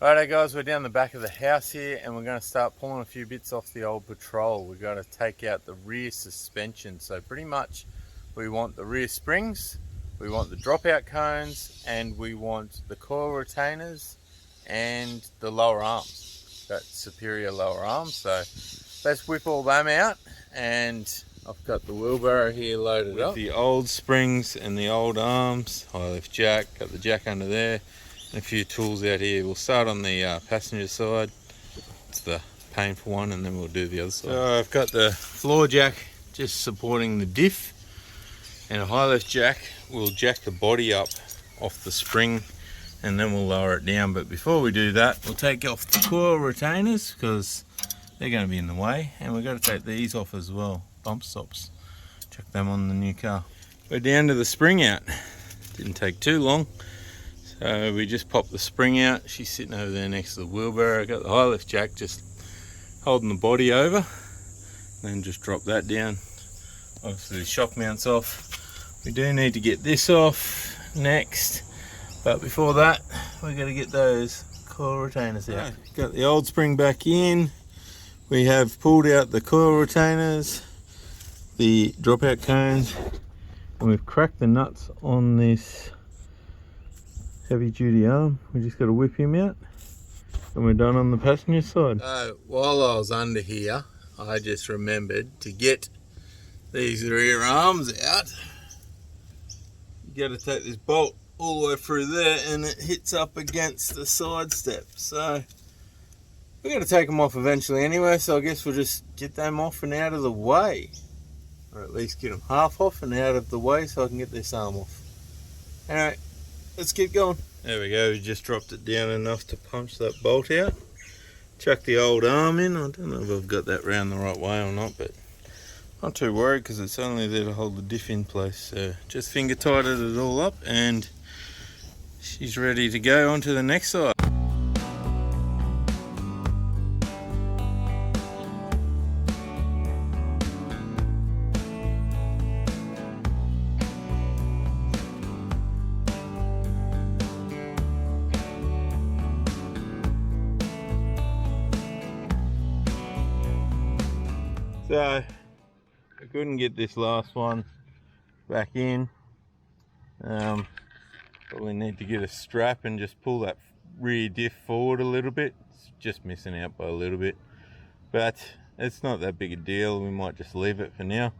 Righto guys, we're down the back of the house here and we're going to start pulling a few bits off the old Patrol. We've got to take out the rear suspension. So pretty much we want the rear springs, we want the dropout cones, and we want the coil retainers and the lower arms, that superior lower arm. So let's whip all them out, and I've got the wheelbarrow here loaded up. The old springs and the old arms, high lift jack, got the jack under there. A few tools out here. We'll start on the passenger side. It's the painful one, and then we'll do the other side. So I've got the floor jack just supporting the diff, and a high lift jack will jack the body up off the spring, and then we'll lower it down. But before we do that, we'll take off the coil retainers because they're going to be in the way, and we've got to take these off as well. Bump stops. Chuck them on the new car. We're down to the spring out. Didn't take too long. So we just popped the spring out. She's sitting over there next to the wheelbarrow. Got the high lift jack just holding the body over. Then just drop that down. Obviously the shock mount's off. We do need to get this off next. But before that, we've got to get those coil retainers out. Got the old spring back in. We have pulled out the coil retainers, the dropout cones, and we've cracked the nuts on this heavy duty arm. We just got to whip him out and we're done on the passenger side. While I was under here, I just remembered to get these rear arms out. You got to take this bolt all the way through there and it hits up against the side step. So we're going to take them off eventually anyway, so I guess we'll just get them off and out of the way, or at least get them half off and out of the way so I can get this arm off. Anyway, let's keep going. There we go, we just dropped it down enough to punch that bolt out. Chuck the old arm in. I don't know if I've got that round the right way or not, but not too worried because it's only there to hold the diff in place. So just finger tighted it all up and she's ready to go on to the next side. So I couldn't get this last one back in. Probably need to get a strap and just pull that rear diff forward a little bit. It's just missing out by a little bit, but it's not that big a deal. We might just leave it for now.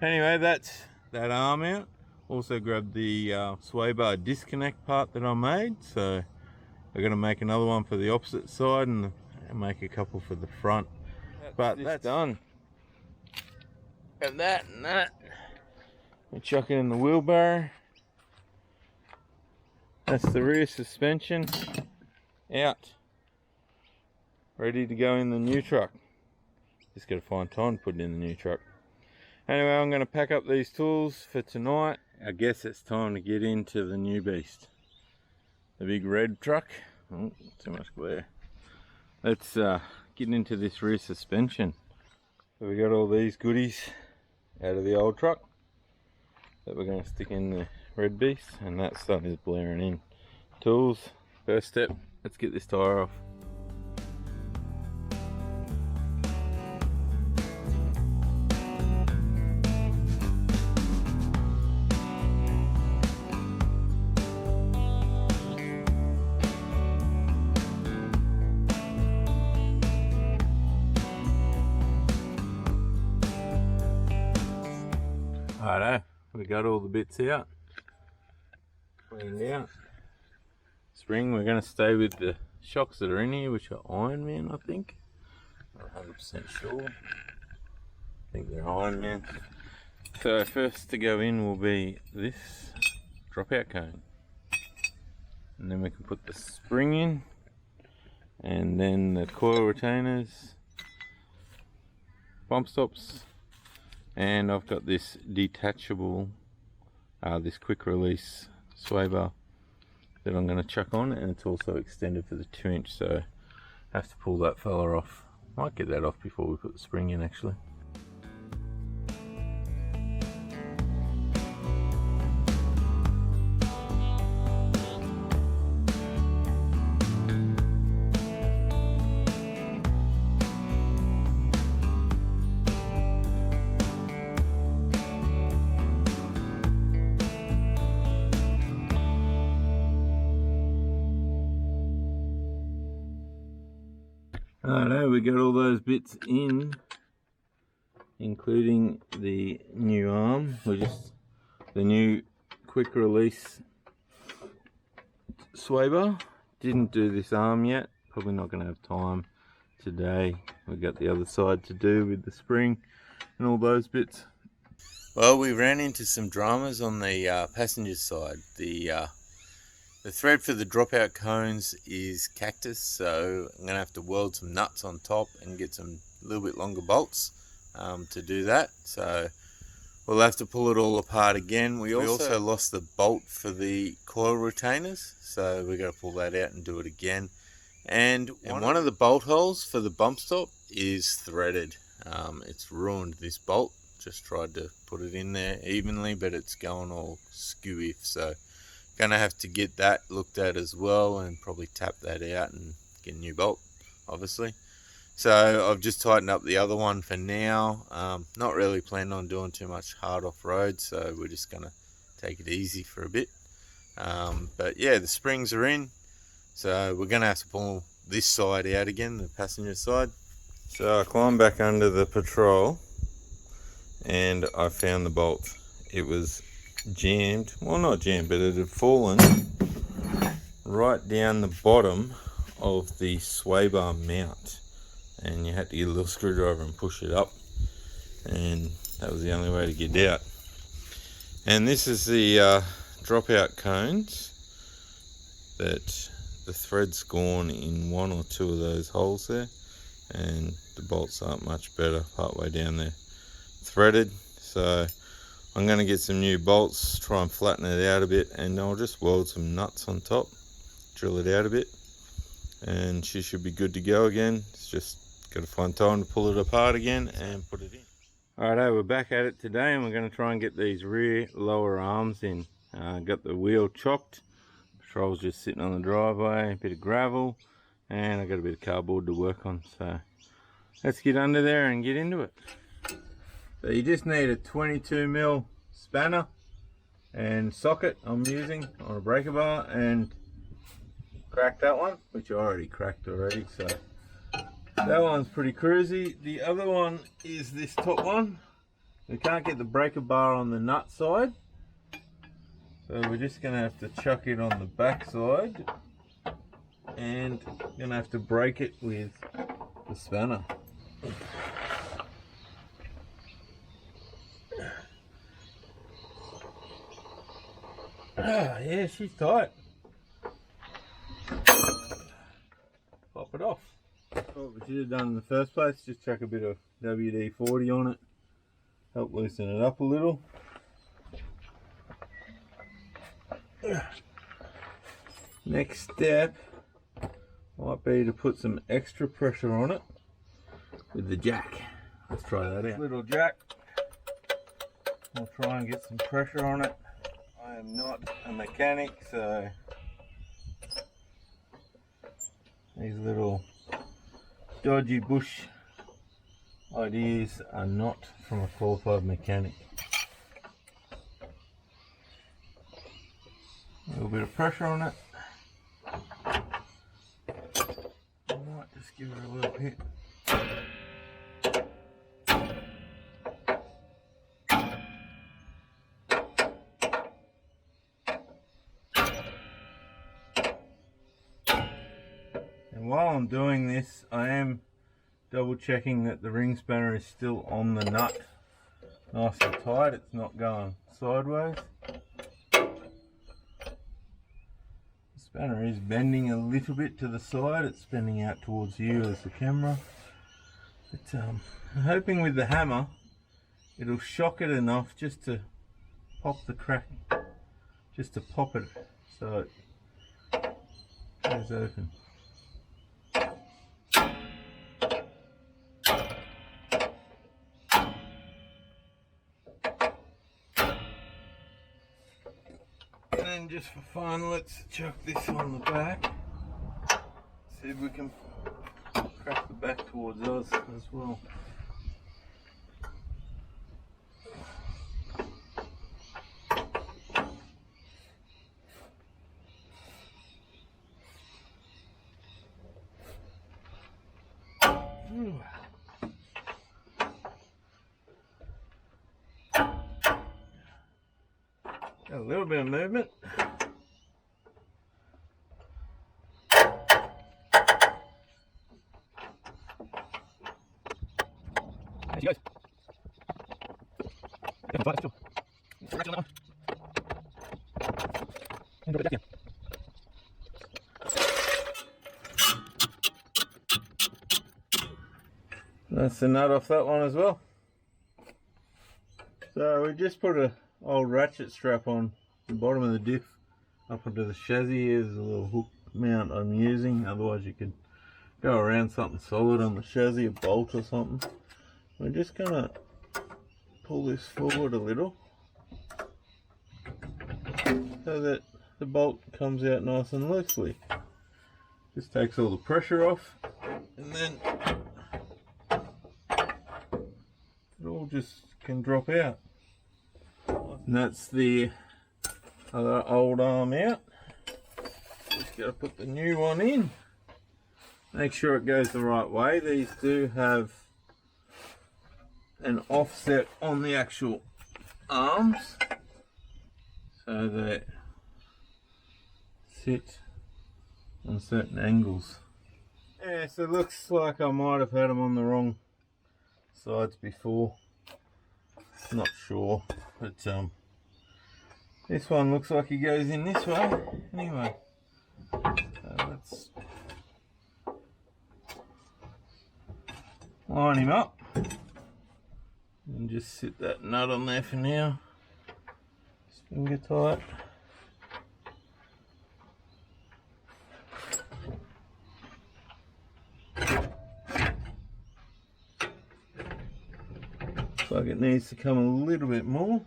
Anyway, that's that arm out. Also grabbed the sway bar disconnect part that I made, so we're going to make another one for the opposite side and make a couple for the front. But that's done. Got that and that. We chuck it in the wheelbarrow. That's the rear suspension out. Ready to go in the new truck. Just got to find time to put it in the new truck. Anyway, I'm going to pack up these tools for tonight. I guess it's time to get into the new beast. The big red truck. Oh, too much glare. Let's get into this rear suspension. So we got all these goodies out of the old truck that we're going to stick in the red beast, and that stuff is blaring in. Tools, first step, let's get this tire off. Righto, we got all the bits out, cleaned out. Spring, we're going to stay with the shocks that are in here, which are Ironman, I think. Not 100% sure. I think they're Ironman. So first to go in will be this dropout cone. And then we can put the spring in, and then the coil retainers, bump stops, and I've got this detachable, this quick release sway bar that I'm going to chuck on, and it's also extended for the 2-inch, so I have to pull that fella off. Might get that off before we put the spring in actually. Righto, we got all those bits in, including the new arm. The new quick release sway bar. Didn't do this arm yet, probably not going to have time today. We've got the other side to do with the spring and all those bits. Well, we ran into some dramas on the passenger side. The thread for the dropout cones is cactus, so I'm going to have to weld some nuts on top and get some little bit longer bolts to do that. So we'll have to pull it all apart again. We also lost the bolt for the coil retainers, so we've got to pull that out and do it again. And one of the bolt holes for the bump stop is threaded. It's ruined this bolt. Just tried to put it in there evenly, but it's going all skewy, so gonna have to get that looked at as well and probably tap that out and get a new bolt, obviously. So I've just tightened up the other one for now. Not really planning on doing too much hard off-road, so we're just gonna take it easy for a bit. But yeah, the springs are in, so we're gonna have to pull this side out again, the passenger side. So I climbed back under the Patrol and I found the bolt. It was jammed, well, not jammed, but it had fallen right down the bottom of the sway bar mount, and you had to get a little screwdriver and push it up, and that was the only way to get out. And this is the dropout cones that the thread's gone in one or two of those holes there, and the bolts aren't much better part way down there, threaded. So I'm going to get some new bolts, try and flatten it out a bit, and I'll just weld some nuts on top, drill it out a bit, and she should be good to go again. It's just got to find time to pull it apart again and put it in. Alright, we're back at it today, and we're going to try and get these rear lower arms in. Got the wheel chopped, Patrol's just sitting on the driveway, a bit of gravel, and I got a bit of cardboard to work on. So let's get under there and get into it. So you just need a 22mm spanner and socket I'm using on a breaker bar, and crack that one, which I already cracked already, so that one's pretty cruisy. The other one is this top one. We can't get the breaker bar on the nut side, so we're just going to have to chuck it on the back side and going to have to break it with the spanner. Yeah, she's tight. Pop it off. What we should have done in the first place, just chuck a bit of WD-40 on it, help loosen it up a little. Next step might be to put some extra pressure on it with the jack. Let's try that out. Little jack. We'll try and get some pressure on it. I am not a mechanic, so these little dodgy bush ideas are not from a qualified mechanic. A little bit of pressure on it. I might just give it a little hit. And while I'm doing this, I am double checking that the ring spanner is still on the nut, nice and tight, it's not going sideways. The spanner is bending a little bit to the side, it's bending out towards you as the camera. But I'm hoping with the hammer it'll shock it enough just to pop the crack, just to pop it so it goes open. And then just for fun, let's chuck this on the back. See if we can crack the back towards us as well. Got a little bit of movement. There she goes. And drop it back down. That's the nut off that one as well. So we just put a old ratchet strap on the bottom of the diff up onto the chassis. Here's a little hook mount I'm using, otherwise you could go around something solid on the chassis, a bolt or something. We're just gonna pull this forward a little so that the bolt comes out nice and loosely. Just takes all the pressure off, and then it all just can drop out. And that's the other old arm out. Just got to put the new one in. Make sure it goes the right way. These do have an offset on the actual arms, so they sit on certain angles. Yeah, so it looks like I might have had them on the wrong sides before. Not sure, but this one looks like he goes in this way. Anyway, so let's line him up and just sit that nut on there for now. Just finger tight. Looks like it needs to come a little bit more.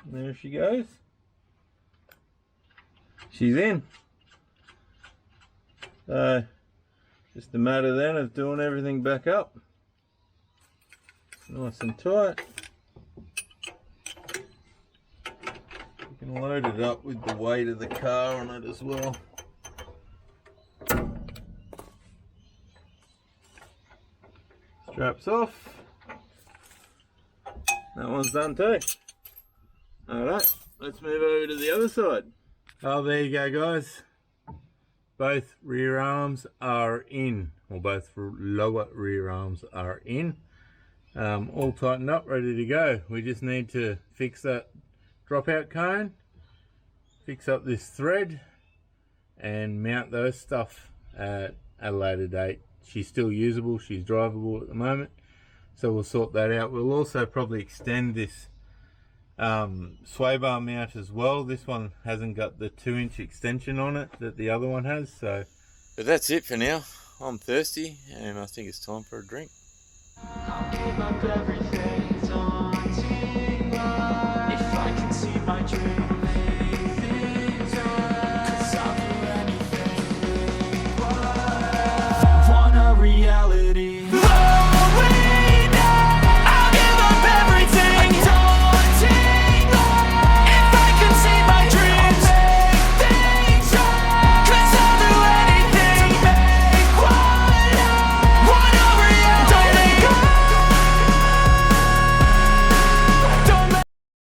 There she goes. She's in. So just a matter then of doing everything back up. Nice and tight. You can load it up with the weight of the car on it as well. Straps off. That one's done too. Alright, let's move over to the other side. Oh, there you go, guys. Both rear arms are in, or both lower rear arms are in. All tightened up, ready to go. We just need to fix that dropout cone, fix up this thread, and mount those stuff at a later date. She's still usable, she's drivable at the moment, so we'll sort that out. We'll also probably extend this sway bar mount as well. This one hasn't got the 2-inch extension on it that the other one has. So, but that's it for now. I'm thirsty and I think it's time for a drink. I'll give up everything, daunting life. If I can see my dream, lay things right, 'cause I'll do anything. Want a reality.